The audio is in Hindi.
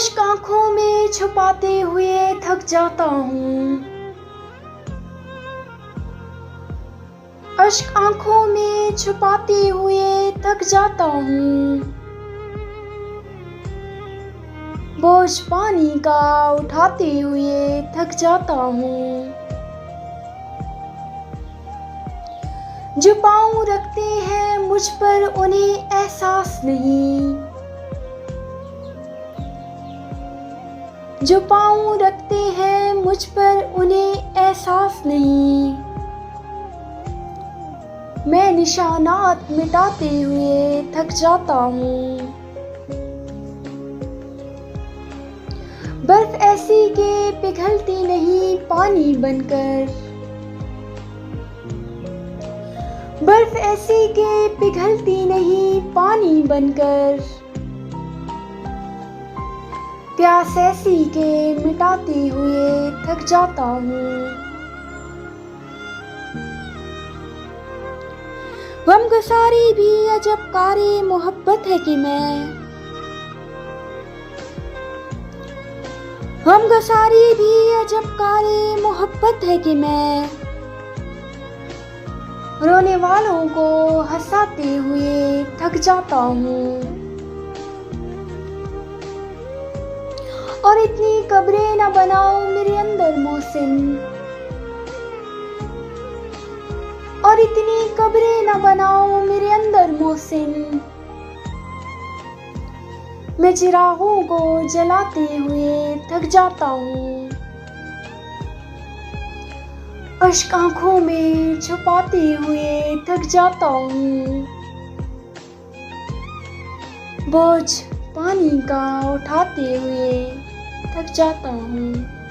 अश्क आंखों में छुपाते हुए थक जाता हूँ। अश्क आंखों में छुपाते हुए थक जाता हूँ। बोझ पानी का उठाते हुए थक जाता हूँ। जो पाँव रखते हैं मुझ पर उन्हें एहसास नहीं। जो पाँव रखते हैं मुझ पर उन्हें एहसास नहीं। मैं निशानात मिटाते हुए थक जाता हूँ। बर्फ ऐसी के पिघलती नहीं पानी बनकर। बर्फ ऐसी के पिघलती नहीं पानी बनकर। प्यास ऐसी के मिटाते हुए थक जाता हूँ। गमगसारी भी अजब कारे मोहब्बत है कि मैं। गमगसारी भी अजब कारे मोहब्बत है कि मैं। रोने वालों को हंसाते हुए थक जाता हूँ। और इतनी कब्रें न बनाओ मेरे अंदर मोहसिन। और इतनी कब्रें न बनाओ मेरे अंदर मोहसिन। मैं चिरागों को जलाते हुए थक जाता हूँ। अश्क आंखों में छुपाते हुए थक जाता हूँ। बोझ पानी का उठाते हुए थक जाता हूँ।